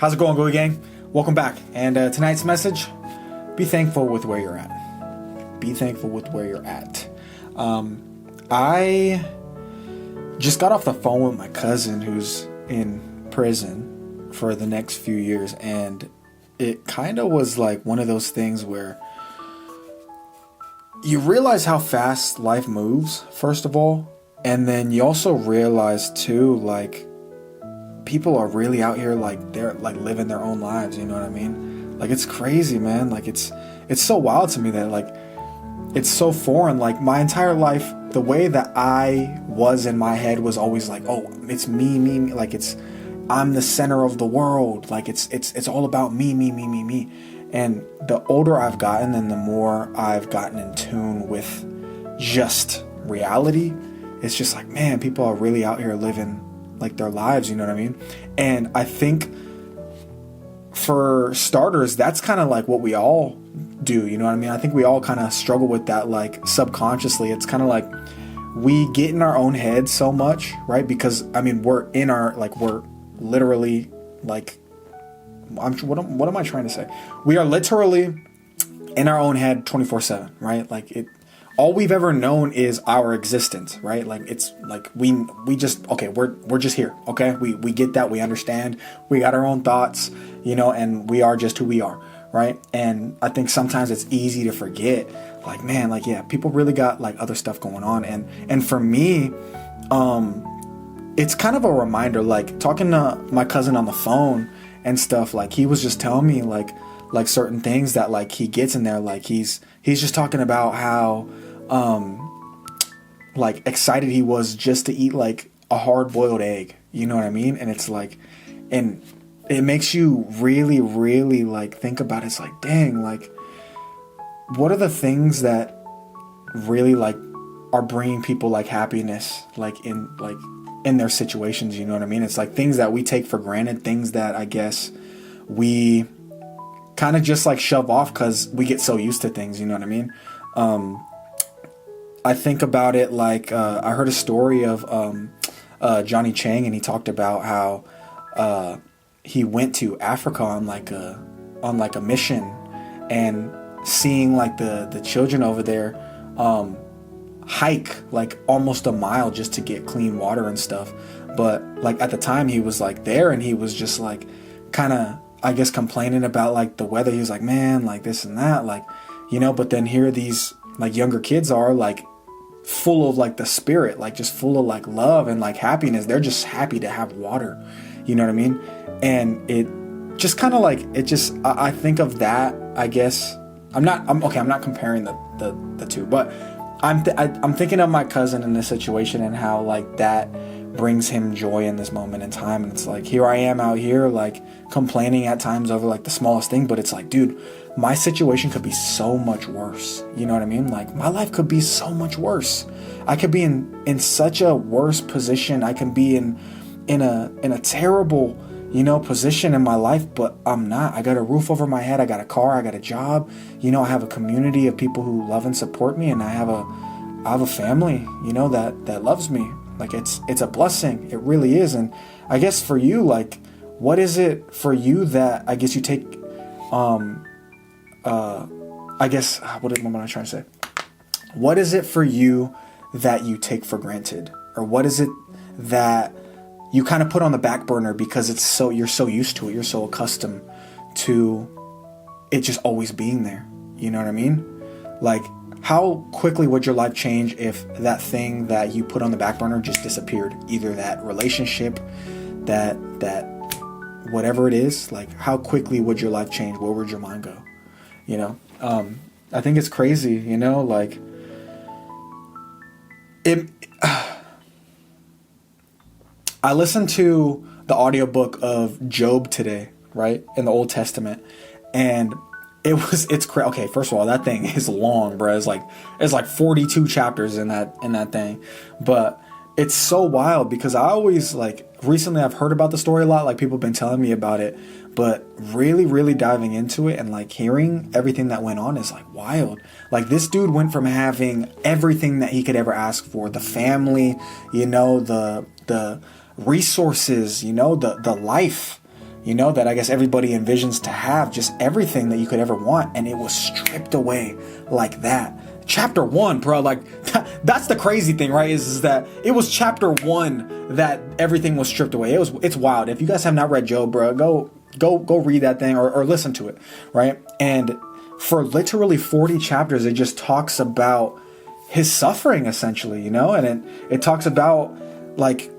How's it going, Go Gang? Welcome back. And tonight's message, be thankful with where you're at. Be thankful with where you're at. I just got off the phone with my cousin who's in prison for the next few years, and it kind of was like one of those things where you realize how fast life moves, first of all, and then you also realize too, like, people are really out here, like, they're like living their own lives, you know what I mean? Like, it's crazy, man. Like, it's so wild to me that, like, it's so foreign. Like, my entire life, the way that I was in my head was always like, oh, it's me, like, I'm the center of the world. Like, it's all about me. And the older I've gotten and the more I've gotten in tune with just reality, it's just like, man, people are really out here living like their lives, you know what I mean? And I think for starters, that's kind of like what we all do, you know what I mean? I think we all kind of struggle with that, like, subconsciously. It's kind of like we get in our own head so much, right? Because I mean, we're literally, like, what am I trying to say? We are literally in our own head 24/7, right? Like, all we've ever known is our existence, right? Like, it's like we just, okay, we're just here, okay? We get that, we understand, we got our own thoughts, you know, and we are just who we are, right? And I think sometimes it's easy to forget, like, man, like, yeah, people really got like other stuff going on, and for me, it's kind of a reminder, like, talking to my cousin on the phone and stuff, like, he was just telling me like certain things that, like, he gets in there, like, he's just talking about how like excited he was just to eat like a hard-boiled egg, you know what I mean? And it's like, and it makes you really, really, like, think about it. It's like, dang, like, what are the things that really, like, are bringing people like happiness, like in their situations, you know what I mean? It's like things that we take for granted, things that I guess we kind of just like shove off because we get so used to things, you know what I mean? I think about it like, I heard a story of Johnny Chang, and he talked about how he went to Africa on like a mission, and seeing like the children over there hike like almost a mile just to get clean water and stuff. But like at the time he was like there, and he was just like kind of, I guess, complaining about like the weather. He was like, man, like this and that, like, you know. But then here these like younger kids are like full of like the spirit, like just full of like love and like happiness. They're just happy to have water, you know what I mean? And it just kind of like, it just, I think of that, I guess. I'm not comparing the two, but I'm thinking of my cousin in this situation and how like that brings him joy in this moment in time. And it's like, here I am out here like complaining at times over like the smallest thing, but it's like, dude, my situation could be so much worse, you know what I mean? Like, my life could be so much worse. I could be in such a worse position. I can be in a terrible, you know, position in my life, but I'm not. I got a roof over my head, I got a car, I got a job, you know, I have a community of people who love and support me, and I have a family, you know, that loves me. Like, it's a blessing. It really is. And I guess for you, like, what is it for you that I guess you take, I guess, what am I trying to say? What is it for you that you take for granted? Or what is it that you kind of put on the back burner because you're so used to it, you're so accustomed to it just always being there? You know what I mean? Like, how quickly would your life change if that thing that you put on the back burner just disappeared? Either that relationship, that whatever it is, like, how quickly would your life change? Where would your mind go? You know, I think it's crazy, you know, like, I listened to the audiobook of Job today, right, in the Old Testament, and it's crazy. Okay, first of all, that thing is long, bro. It's like 42 chapters in that thing, but it's so wild because I always, like, recently I've heard about the story a lot, like people have been telling me about it, but really, really diving into it and like hearing everything that went on is like wild. Like, this dude went from having everything that he could ever ask for, the family, you know, the resources, you know, the life, you know, that I guess everybody envisions to have, just everything that you could ever want, and it was stripped away like that. Chapter 1, bro, like that's the crazy thing, right? Is that it was chapter 1 that everything was stripped away. It's wild. If you guys have not read Job, bro, go read that thing or listen to it, right? And for literally 40 chapters, it just talks about his suffering, essentially, you know, and it talks about like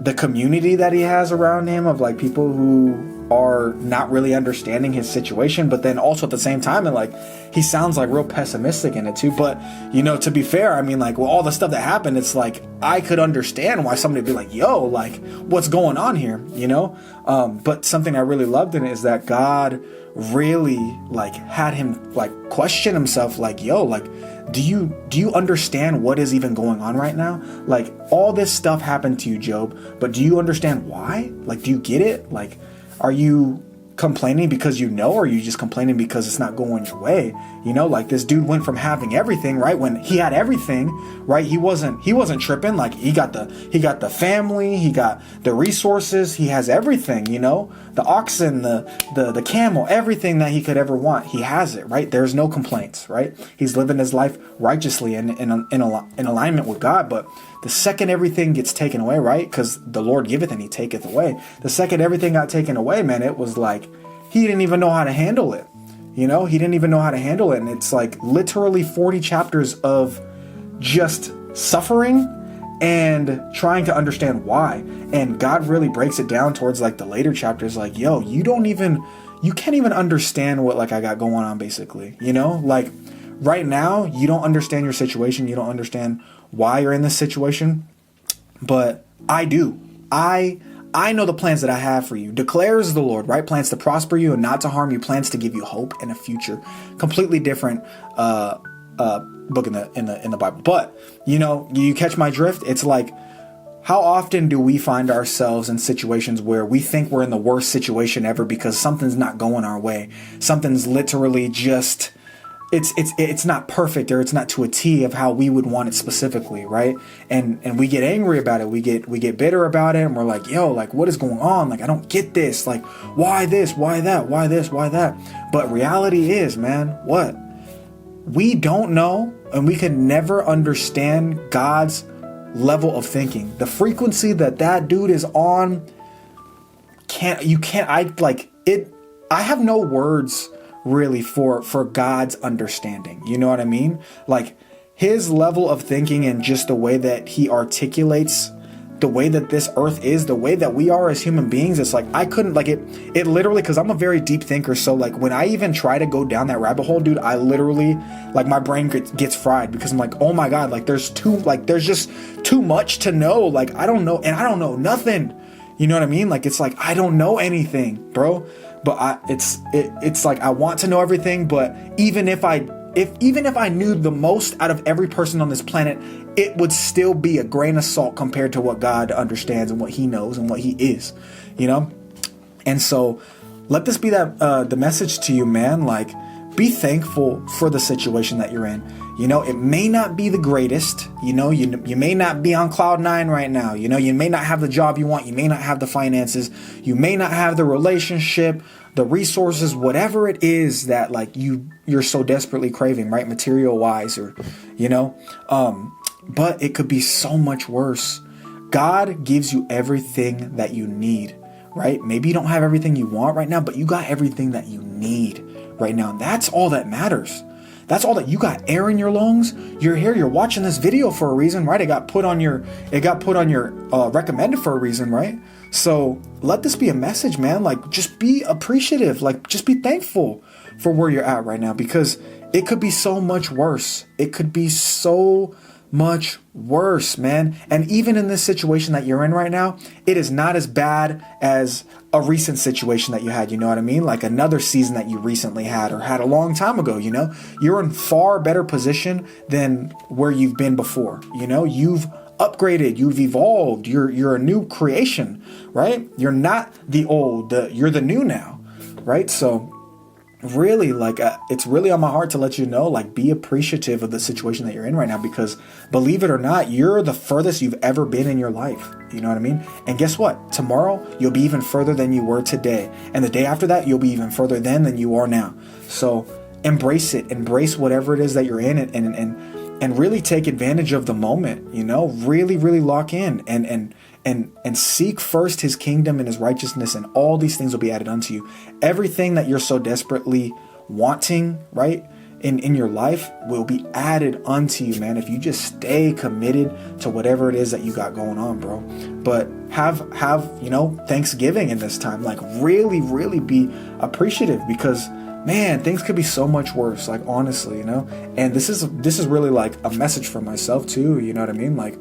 the community that he has around him of like people who are not really understanding his situation, but then also at the same time, and like he sounds like real pessimistic in it too. But you know, to be fair, I mean, like, well, all the stuff that happened, it's like I could understand why somebody would be like, yo, like what's going on here, you know? But something I really loved in it is that God really like had him like question himself, like, yo, like, do you understand what is even going on right now? Like, all this stuff happened to you, Job, but do you understand why? Like, do you get it? Like, are you complaining because you know, or are you just complaining because it's not going your way? You know, like this dude went from having everything, right? When he had everything, right? He wasn't tripping. Like he got the family, he got the resources, he has everything, you know, the oxen, the camel, everything that he could ever want. He has it, right? There's no complaints, right? He's living his life righteously and in alignment with God. But the second everything gets taken away, right? Because the Lord giveth and he taketh away. The second everything got taken away, man, it was like he didn't even know how to handle it. You know, he didn't even know how to handle it. And it's like literally 40 chapters of just suffering and trying to understand why. And God really breaks it down towards like the later chapters, like, yo, you can't even understand what like I got going on, basically. You know, like right now, you don't understand your situation. You don't understand why you're in this situation, but I do. I know the plans that I have for you, declares the Lord, right? Plans to prosper you and not to harm you, plans to give you hope and a future. Completely different book in the Bible. But you know, you catch my drift. It's like, how often do we find ourselves in situations where we think we're in the worst situation ever because something's not going our way? Something's literally just it's not perfect, or it's not to a T of how we would want it specifically, right? And we get angry about it. We get bitter about it, and we're like, yo, like what is going on? Like I don't get this. Like why this? Why that? Why this? Why that? But reality is, man, what? We don't know, and we can never understand God's level of thinking. The frequency that dude is on, I have no words really for God's understanding. You know what I mean? Like his level of thinking and just the way that he articulates the way that this earth is, the way that we are as human beings. It's like, I couldn't like it literally, cause I'm a very deep thinker. So like when I even try to go down that rabbit hole, dude, I literally like my brain gets fried because I'm like, oh my God, like there's just too much to know. Like, I don't know. And I don't know nothing. You know what I mean? Like, it's like, I don't know anything, bro. But it's like I want to know everything, but even if I knew the most out of every person on this planet, it would still be a grain of salt compared to what God understands and what he knows and what he is, you know? And so let this be that the message to you, man. Like, be thankful for the situation that you're in. You know, it may not be the greatest. You know, you may not be on cloud 9 right now. You know, you may not have the job you want. You may not have the finances. You may not have the relationship, the resources, whatever it is that like you're so desperately craving, right? Material wise, or, you know, but it could be so much worse. God gives you everything that you need, right? Maybe you don't have everything you want right now, but you got everything that you need right now. And that's all that matters. That's all that you got. Air in your lungs. You're here. You're watching this video for a reason, right? It got put on your recommended for a reason, right? So let this be a message, man. Like, just be appreciative. Like, just be thankful for where you're at right now, because it could be so much worse. It could be so much worse, man. And even in this situation that you're in right now, it is not as bad as a recent situation that you had, you know what I mean? Like another season that you recently had or had a long time ago, you know? You're in far better position than where you've been before. You know, you've upgraded, you've evolved, you're a new creation, right? You're not the old, you're the new now, right? So really, like, it's really on my heart to let you know, like, be appreciative of the situation that you're in right now, because believe it or not, you're the furthest you've ever been in your life. You know what I mean? And guess what? Tomorrow, you'll be even further than you were today. And the day after that, you'll be even further then than you are now. So embrace it. Embrace whatever it is that you're in, and really take advantage of the moment, you know, really, really lock in and seek first his kingdom and his righteousness, and all these things will be added unto you. Everything that you're so desperately wanting, right, in your life will be added unto you, man, if you just stay committed to whatever it is that you got going on, bro. But have you know, Thanksgiving in this time. Like, really, really be appreciative, because man, things could be so much worse, like, honestly, you know. And this is really like a message for myself too, you know what I mean? Like,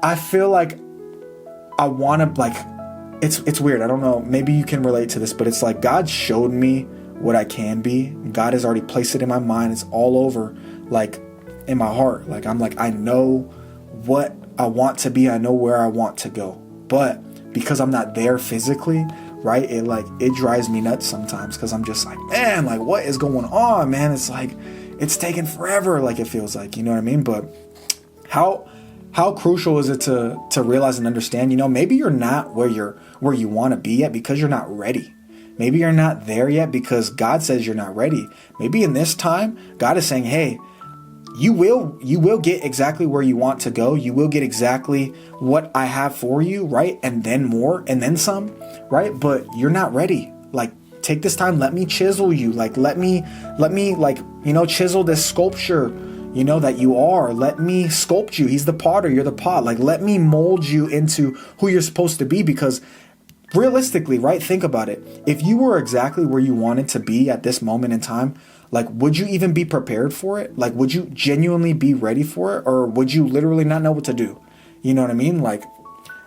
I feel like I want to, like, it's weird. I don't know. Maybe you can relate to this, but it's like God showed me what I can be. God has already placed it in my mind. It's all over, like, in my heart. Like, I'm like, I know what I want to be. I know where I want to go. But because I'm not there physically, right, it drives me nuts sometimes, because I'm just like, man, like, what is going on, man? It's like, it's taking forever, like, it feels like, you know what I mean? But how crucial is it to realize and understand, you know, maybe you're not where you want to be yet because you're not ready. Maybe you're not there yet because God says you're not ready. Maybe in this time, God is saying, hey, you will get exactly where you want to go. You will get exactly what I have for you, right? And then more, and then some, right? But you're not ready. Like, take this time. Let me chisel you. Like, let me, like, you know, chisel this sculpture, you know, that you are. Let me sculpt you. He's the potter. You're the pot. Like, let me mold you into who you're supposed to be, because realistically, right? Think about it. If you were exactly where you wanted to be at this moment in time, like, would you even be prepared for it? Like, would you genuinely be ready for it? Or would you literally not know what to do? You know what I mean? Like,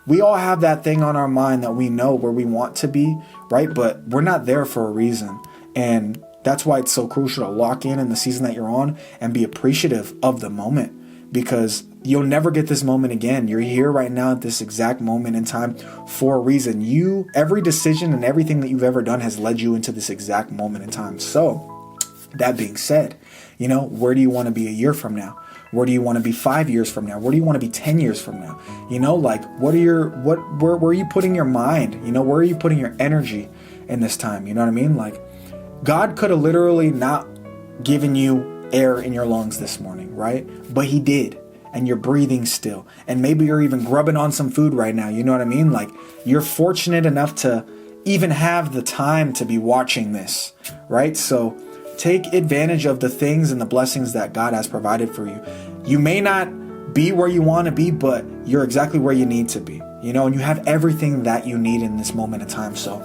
we all have that thing on our mind that we know where we want to be, right? But we're not there for a reason. And that's why it's so crucial to lock in the season that you're on and be appreciative of the moment, because you'll never get this moment again. You're here right now at this exact moment in time for a reason. Every decision and everything that you've ever done has led you into this exact moment in time. So that being said, you know, where do you want to be a year from now? Where do you want to be 5 years from now? Where do you want to be 10 years from now? You know, like, where are you putting your mind? You know, where are you putting your energy in this time? You know what I mean? Like, God could have literally not given you air in your lungs this morning, right? But he did. And you're breathing still. And maybe you're even grubbing on some food right now. You know what I mean? Like, you're fortunate enough to even have the time to be watching this, right? So take advantage of the things and the blessings that God has provided for you. You may not be where you want to be, but you're exactly where you need to be, you know, and you have everything that you need in this moment in time. So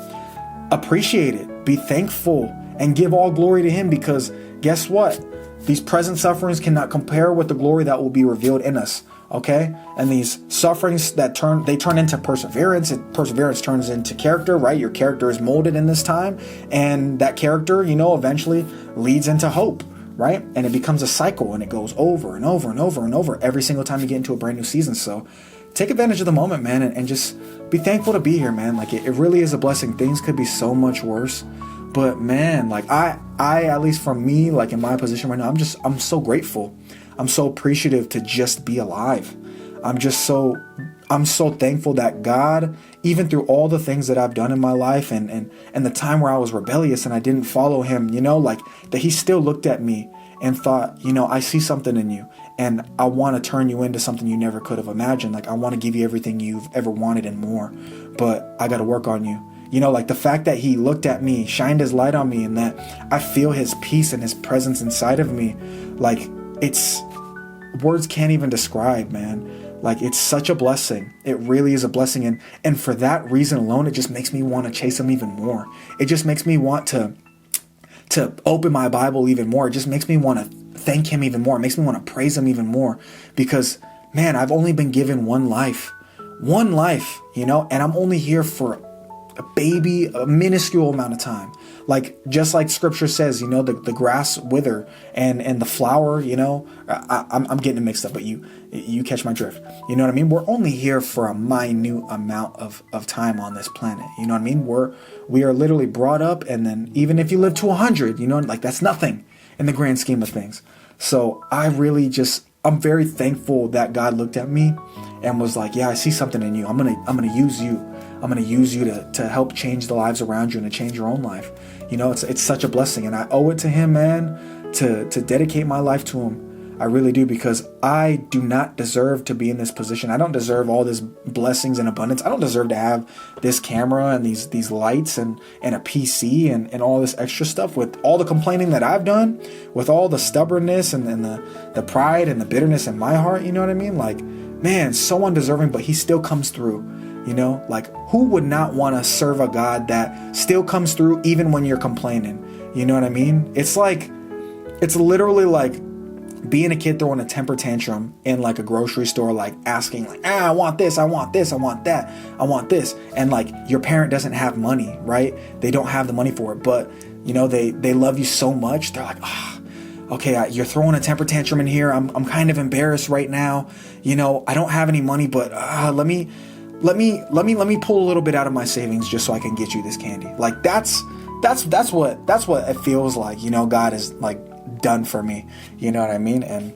appreciate it, be thankful, and give all glory to him, because guess what? These present sufferings cannot compare with the glory that will be revealed in us. Okay? And these sufferings that turn into perseverance, and perseverance turns into character, right? Your character is molded in this time, and that character, you know, eventually leads into hope, right? And it becomes a cycle, and it goes over and over and over and over every single time you get into a brand new season. So take advantage of the moment, man, and just be thankful to be here, man. Like, it really is a blessing. Things could be so much worse. But man, like, I at least for me, like, in my position right now, I'm so grateful. I'm so appreciative to just be alive. I'm so thankful that God, even through all the things that I've done in my life and the time where I was rebellious and I didn't follow him, you know, like, that he still looked at me and thought, you know, I see something in you and I want to turn you into something you never could have imagined. Like, I want to give you everything you've ever wanted and more, but I got to work on you. You know, like, the fact that he looked at me, shined his light on me, and that I feel his peace and his presence inside of me, like, it's words can't even describe, man. Like, it's such a blessing. It really is a blessing. And for that reason alone, it just makes me want to chase him even more. It just makes me want to open my Bible even more. It just makes me want to thank him even more. It makes me want to praise him even more, because, man, I've only been given one life, you know, and I'm only here for a baby, a minuscule amount of time. Like, just like scripture says, you know, the grass wither and the flower, you know, I'm getting it mixed up, but you catch my drift. You know what I mean? We're only here for a minute amount of time on this planet. You know what I mean? We are literally brought up, and then even if you live to 100, you know, like that's nothing in the grand scheme of things. So I'm very thankful that God looked at me and was like, yeah, I see something in you. I'm gonna use you. I'm gonna use you to help change the lives around you and to change your own life. You know, it's such a blessing, and I owe it to him, man, to dedicate my life to him. I really do, because I do not deserve to be in this position. I don't deserve all this blessings and abundance. I don't deserve to have this camera and these lights and a PC and all this extra stuff, with all the complaining that I've done, with all the stubbornness and the pride and the bitterness in my heart. You know what I mean? Like, man, so undeserving, but he still comes through. You know, like, who would not want to serve a God that still comes through even when you're complaining? You know what I mean? It's literally like being a kid throwing a temper tantrum in like a grocery store, like asking like, I want this, I want this, I want that, I want this. And like, your parent doesn't have money, right? They don't have the money for it, but you know, they love you so much. They're like, okay, you're throwing a temper tantrum in here. I'm kind of embarrassed right now. You know, I don't have any money, but let me pull a little bit out of my savings just so I can get you this candy. Like, that's what it feels like, you know, God is like done for me. You know what I mean? And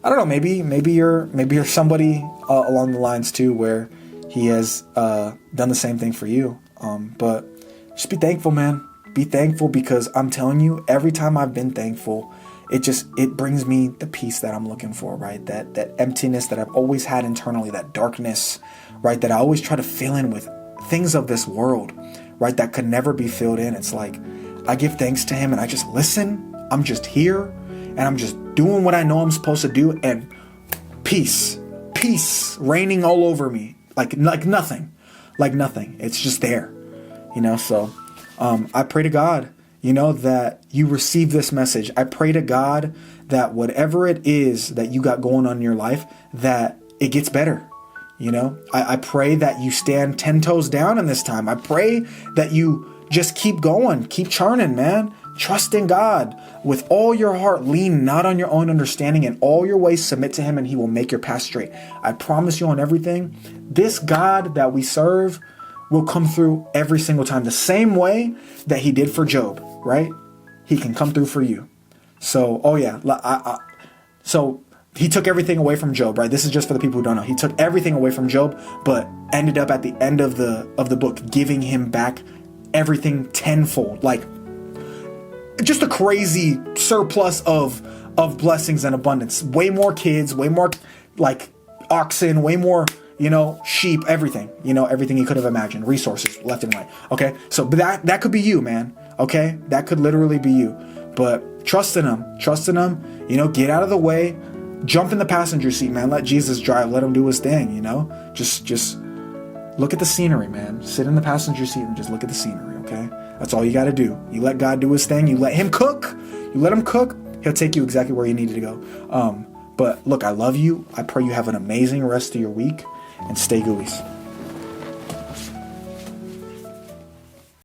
I don't know, maybe you're somebody along the lines too, where he has done the same thing for you. But just be thankful, man. Be thankful, because I'm telling you, every time I've been thankful, it brings me the peace that I'm looking for, right? That emptiness that I've always had internally, that darkness, right? That I always try to fill in with things of this world, right? That could never be filled in. It's like, I give thanks to him and I just listen. I'm just here and I'm just doing what I know I'm supposed to do, and peace raining all over me, like nothing. It's just there, you know? So, I pray to God, you know, that you receive this message. I pray to God that whatever it is that you got going on in your life, that it gets better. You know, I pray that you stand 10 toes down in this time. I pray that you just keep going, keep churning, man. Trust in God with all your heart. Lean not on your own understanding. In all your ways submit to him, and he will make your path straight. I promise you on everything, this God that we serve will come through every single time, the same way that he did for Job, right? He can come through for you. So, so he took everything away from Job, right? This is just for the people who don't know. He took everything away from Job, but ended up at the end of the book giving him back everything tenfold. Like, just a crazy surplus of blessings and abundance. Way more kids, way more like oxen, way more, you know, sheep, everything, you know, everything you could have imagined, resources left and right. Okay. So that could be you, man. Okay. That could literally be you, but trust in him, you know, get out of the way, jump in the passenger seat, man. Let Jesus drive, let him do his thing. You know, just look at the scenery, man. Sit in the passenger seat and just look at the scenery. Okay. That's all you got to do. You let God do his thing. You let him cook. You let him cook. He'll take you exactly where you needed to go. But look, I love you. I pray you have an amazing rest of your week, and stay gooeyes.